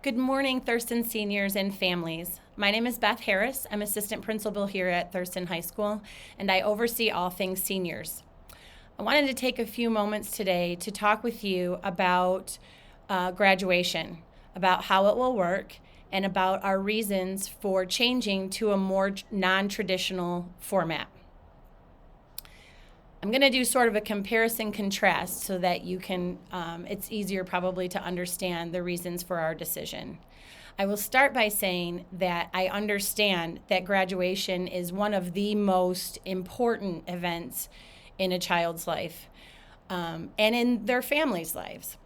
Good morning, Thurston seniors and families. My name is Beth Harris. I'm assistant principal here at Thurston High School, and I oversee all things seniors. I wanted to take a few moments today to talk with you about graduation, about how it will work, and about our reasons for changing to a more non-traditional format. I'm going to do sort of a comparison contrast so that you can, it's easier probably to understand the reasons for our decision. I will start by saying that I understand that graduation is one of the most important events in a child's life and in their families' lives.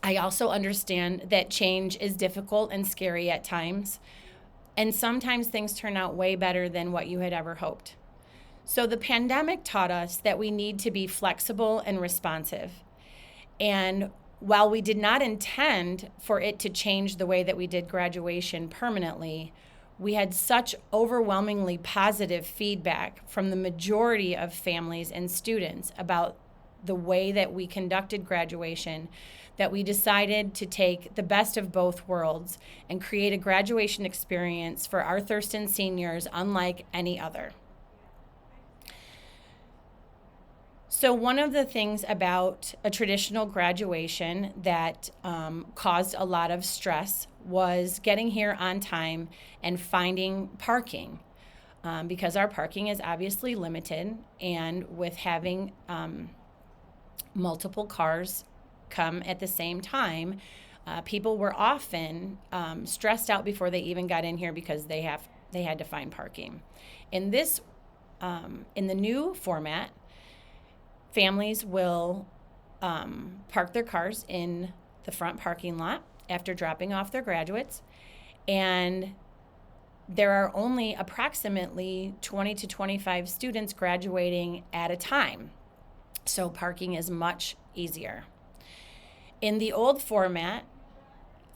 I also understand that change is difficult and scary at times, and sometimes things turn out way better than what you had ever hoped. So the pandemic taught us that we need to be flexible and responsive. And while we did not intend for it to change the way that we did graduation permanently, we had such overwhelmingly positive feedback from the majority of families and students about the way that we conducted graduation that we decided to take the best of both worlds and create a graduation experience for our Thurston seniors unlike any other. So one of the things about a traditional graduation that caused a lot of stress was getting here on time and finding parking because our parking is obviously limited, and with having multiple cars come at the same time, people were often stressed out before they even got in here because they had to find parking. In the new format, families will park their cars in the front parking lot after dropping off their graduates, and there are only approximately 20 to 25 students graduating at a time, so parking is much easier. In the old format,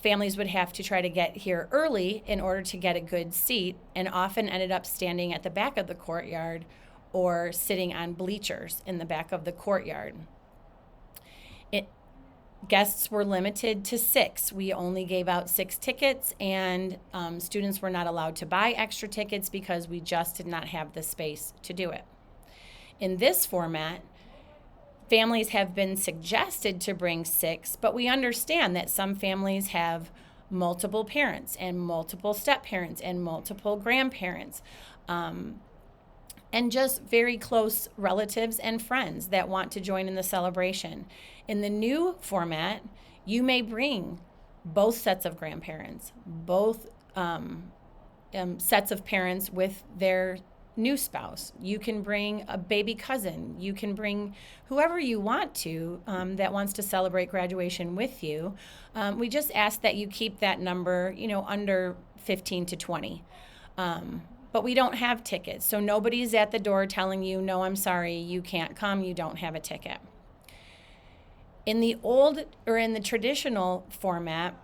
families would have to try to get here early in order to get a good seat, and often ended up standing at the back of the courtyard or sitting on bleachers in the back of the courtyard. Guests were limited to 6. We only gave out 6 tickets, and students were not allowed to buy extra tickets because we just did not have the space to do it. In this format, families have been suggested to bring 6, but we understand that some families have multiple parents and multiple step-parents and multiple grandparents. And just very close relatives and friends that want to join in the celebration. In the new format, you may bring both sets of grandparents, both sets of parents with their new spouse. You can bring a baby cousin. You can bring whoever you want to that wants to celebrate graduation with you. We just ask that you keep that number, under 15 to 20. But we don't have tickets, so nobody's at the door telling you, no, I'm sorry, you can't come, you don't have a ticket. In the traditional format,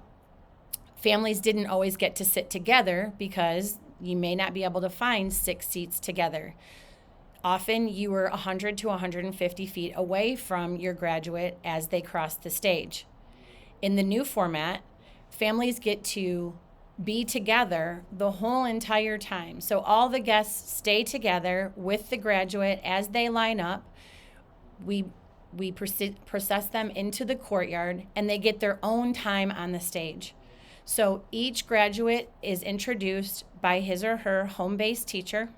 families didn't always get to sit together because you may not be able to find 6 seats together. Often you were 100 to 150 feet away from your graduate as they crossed the stage. In the new format, families get to be together the whole entire time. So all the guests stay together with the graduate as they line up. We process them into the courtyard, and they get their own time on the stage. So each graduate is introduced by his or her home-based teacher.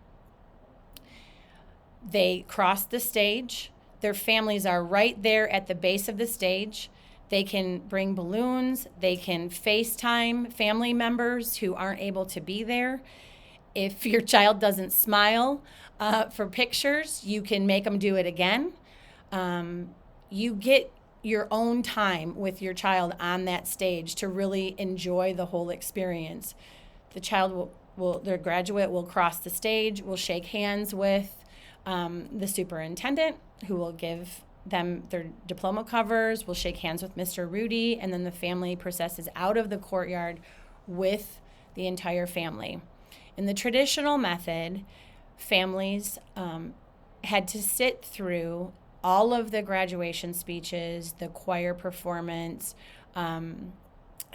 They cross the stage. Their families are right there at the base of the stage. They can bring balloons. They can FaceTime family members who aren't able to be there. If your child doesn't smile for pictures, you can make them do it again. You get your own time with your child on that stage to really enjoy the whole experience. The child their graduate will cross the stage, will shake hands with the superintendent, who will give them their diploma covers, will shake hands with Mr. Rudy, and then the family processes out of the courtyard with the entire family. In the traditional method, families had to sit through all of the graduation speeches, the choir performance,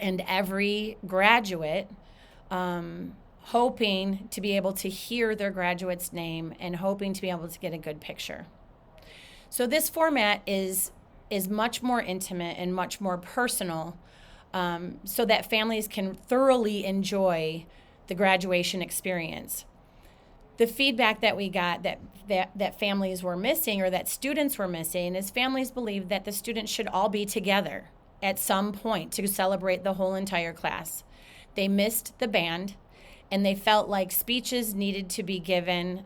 and every graduate hoping to be able to hear their graduate's name and hoping to be able to get a good picture. So this format is much more intimate and much more personal, so that families can thoroughly enjoy the graduation experience. The feedback that we got that families were missing, or that students were missing, is families believed that the students should all be together at some point to celebrate the whole entire class. They missed the band, and they felt like speeches needed to be given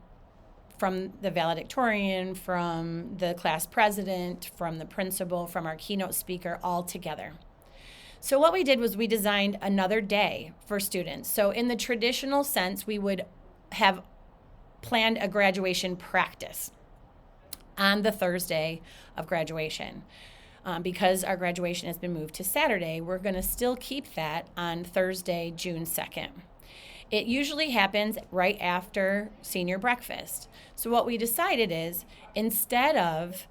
from the valedictorian, from the class president, from the principal, from our keynote speaker, all together. So what we did was we designed another day for students. So in the traditional sense, we would have planned a graduation practice on the Thursday of graduation. Because our graduation has been moved to Saturday, we're going to still keep that on Thursday, June 2nd. It usually happens right after senior breakfast. So what we decided is, instead of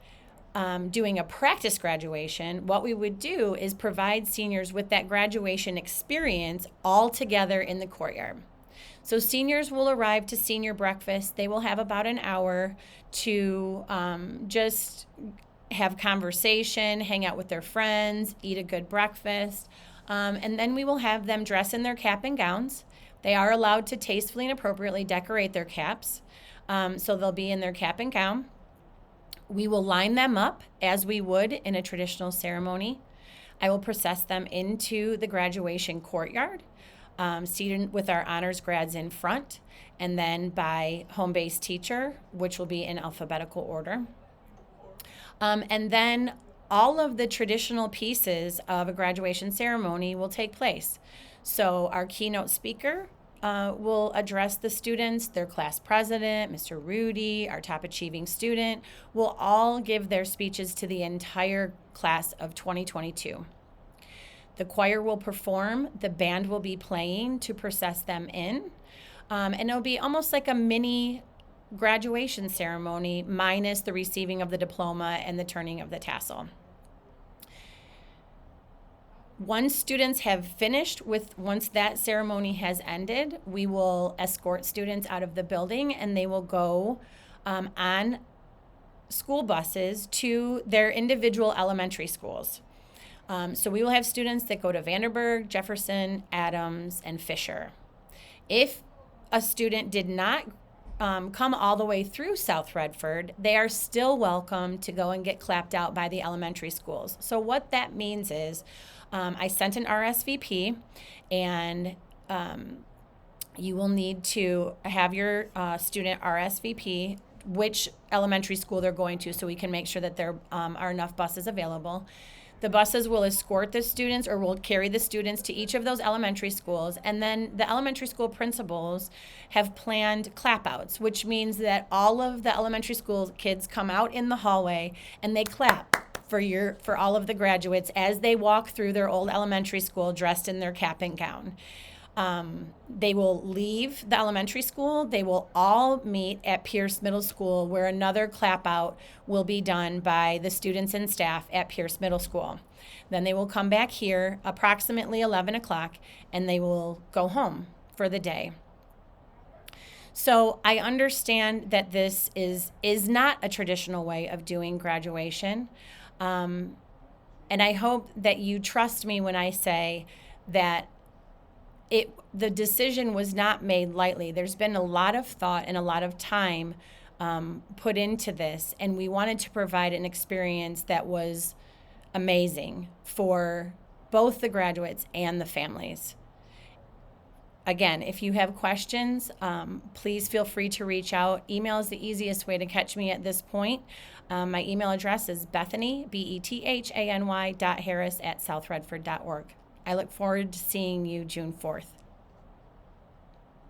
doing a practice graduation, what we would do is provide seniors with that graduation experience all together in the courtyard. So seniors will arrive to senior breakfast. They will have about an hour to just have conversation, hang out with their friends, eat a good breakfast, and then we will have them dress in their cap and gowns. They are allowed to tastefully and appropriately decorate their caps, so they'll be in their cap and gown. We will line them up as we would in a traditional ceremony. I will process them into the graduation courtyard, seated with our honors grads in front, and then by home-based teacher, which will be in alphabetical order. And then all of the traditional pieces of a graduation ceremony will take place. So our keynote speaker will address the students, their class president, Mr. Rudy, our top achieving student, will all give their speeches to the entire class of 2022. The choir will perform, the band will be playing to process them in, and it'll be almost like a mini graduation ceremony minus the receiving of the diploma and the turning of the tassel. Once students have finished once that ceremony has ended, we will escort students out of the building, and they will go on school buses to their individual elementary schools. So we will have students that go to Vanderburg, Jefferson, Adams, and Fisher. If a student did not come all the way through South Redford, they are still welcome to go and get clapped out by the elementary schools. So what that means is, I sent an RSVP, and you will need to have your student RSVP which elementary school they're going to, so we can make sure that there are enough buses available. The buses will escort the students, or will carry the students to each of those elementary schools, and then the elementary school principals have planned clap-outs, which means that all of the elementary school kids come out in the hallway and they clap for all of the graduates as they walk through their old elementary school dressed in their cap and gown. They will leave the elementary school. They will all meet at Pierce Middle School, where another clap out will be done by the students and staff at Pierce Middle School. Then they will come back here approximately 11 o'clock, and they will go home for the day. So I understand that this is not a traditional way of doing graduation. And I hope that you trust me when I say that the decision was not made lightly. There's been a lot of thought and a lot of time put into this, and we wanted to provide an experience that was amazing for both the graduates and the families. Again, if you have questions, please feel free to reach out. Email is the easiest way to catch me at this point. My email address is Bethany, BETHANY.Harris@southredford.org. I look forward to seeing you June 4th.